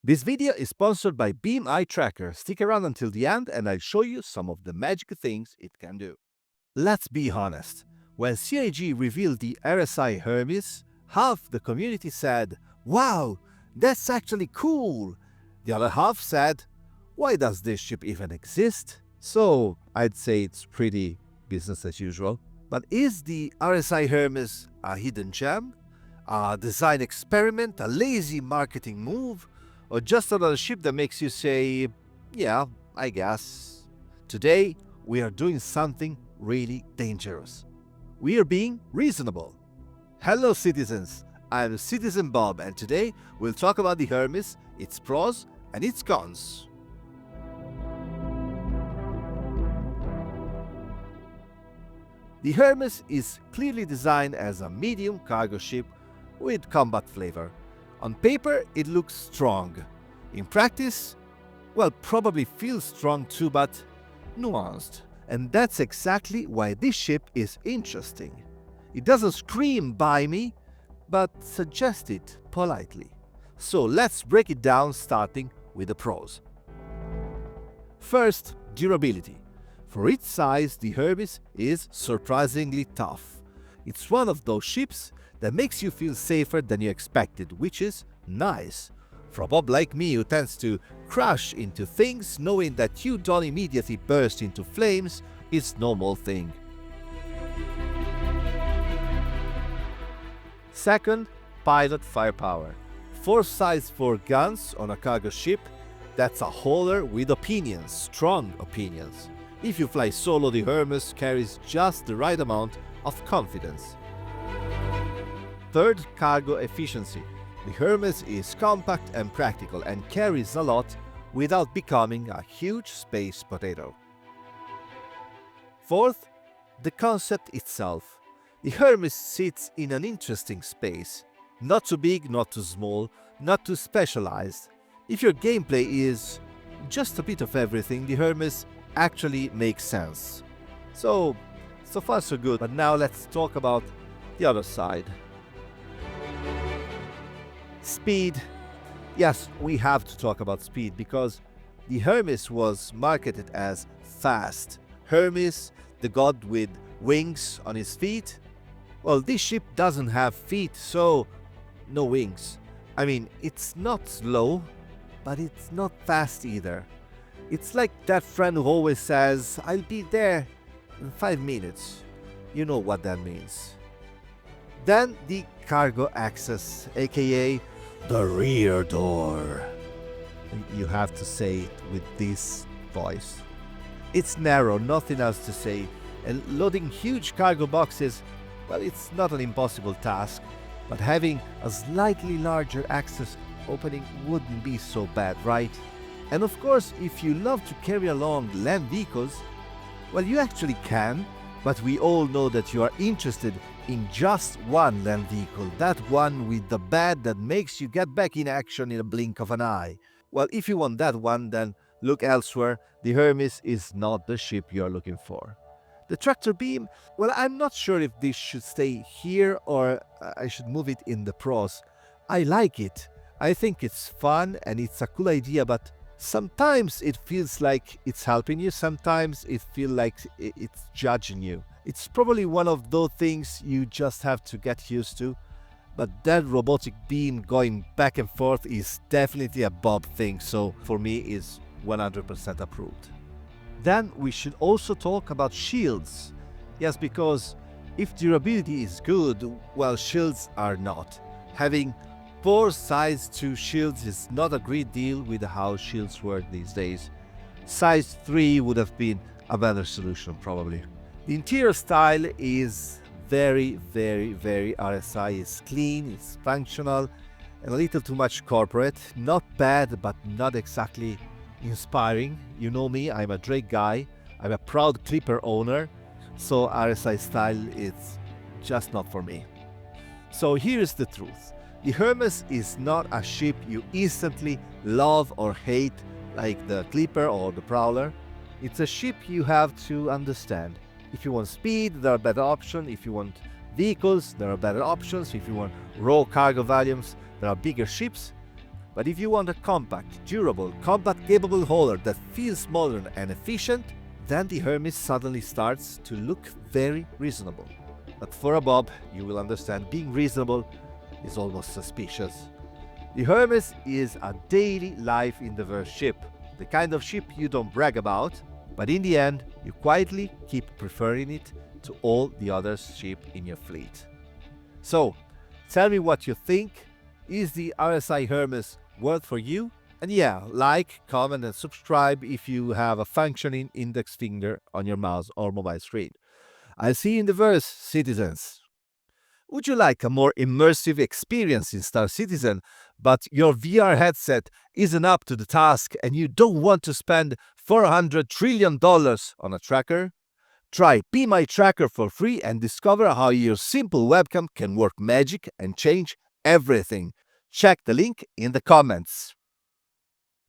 This video is sponsored by Beam Eye Tracker. Stick around until the end and I'll show you some of the magic things it can do. Let's be honest. When CIG revealed the RSI Hermes, half the community said, "Wow, that's actually cool." The other half said, "Why does this ship even exist?" So I'd say it's pretty business as usual. But is the RSI Hermes a hidden gem? A design experiment? A lazy marketing move? Or just another ship that makes you say, "Yeah, I guess." Today, we are doing something really dangerous. We are being reasonable. Hello citizens, I'm Citizen Bob and today we'll talk about the Hermes, its pros and its cons. The Hermes is clearly designed as a medium cargo ship with combat flavor. On paper, it looks strong. In practice, well, probably feels strong too, but nuanced. And that's exactly why this ship is interesting. It doesn't scream "buy me," but suggests it politely. So let's break it down, starting with the pros. First, durability. For its size, the Hermes is surprisingly tough. It's one of those ships that makes you feel safer than you expected, which is nice. For a Bob like me who tends to crash into things, knowing that you don't immediately burst into flames is no normal thing. Second, pilot firepower. 4 size 4 guns on a cargo ship, that's a hauler with opinions, strong opinions. If you fly solo, the Hermes carries just the right amount of confidence. Third, cargo efficiency. The Hermes is compact and practical and carries a lot without becoming a huge space potato. Fourth, the concept itself. The Hermes sits in an interesting space. Not too big, not too small, not too specialized. If your gameplay is just a bit of everything, the Hermes actually makes sense. So far so good, but now let's talk about the other side. Speed. Yes, we have to talk about speed because the Hermes was marketed as fast. Hermes, the god with wings on his feet. Well, this ship doesn't have feet, so no wings. I mean, it's not slow, but it's not fast either. It's like that friend who always says, "I'll be there in 5 minutes." You know what that means. Then the cargo access, aka the rear door. You have to say it with this voice. It's narrow, nothing else to say, and loading huge cargo boxes, well, it's not an impossible task, but having a slightly larger access opening wouldn't be so bad, right? And of course, if you love to carry along land vehicles, well, you actually can, but we all know that you are interested in just one land vehicle, that one with the bed that makes you get back in action in a blink of an eye. Well, if you want that one, then look elsewhere. The Hermes is not the ship you are looking for. The tractor beam, well, I'm not sure if this should stay here or I should move it in the pros. I like it. I think it's fun and it's a cool idea, but sometimes it feels like it's helping you, sometimes it feels like it's judging you. It's probably one of those things you just have to get used to, but that robotic beam going back and forth is definitely a Bob thing, so for me is 100% approved. Then we should also talk about shields. Yes, because if durability is good, well, shields are not. Having 4 size 2 shields is not a great deal with how shields work these days. Size 3 would have been a better solution probably. The interior style is very RSI. It's clean, it's functional, and a little too much corporate. Not bad, but not exactly inspiring. You know me, I'm a Drake guy. I'm a proud Clipper owner, so RSI style is just not for me. So here's the truth. The Hermes is not a ship you instantly love or hate like the Clipper or the Prowler. It's a ship you have to understand. If you want speed, there are better options. If you want vehicles, there are better options. If you want raw cargo volumes, there are bigger ships. But if you want a compact, durable, combat-capable holder that feels modern and efficient, then the Hermes suddenly starts to look very reasonable. But for a Bob, you will understand being reasonable is almost suspicious. The Hermes is a daily life in the verse ship, the kind of ship you don't brag about, but in the end, you quietly keep preferring it to all the other ships in your fleet. So, tell me what you think. Is the RSI Hermes worth for you? And yeah, like, comment, and subscribe if you have a functioning index finger on your mouse or mobile screen. I'll see you in the verse, citizens. Would you like a more immersive experience in Starcitizen, but your VR headset isn't up to the task and you don't want to spend $400 trillion on a tracker? Try Be My Tracker for free and discover how your simple webcam can work magic and change everything. Check the link in the comments.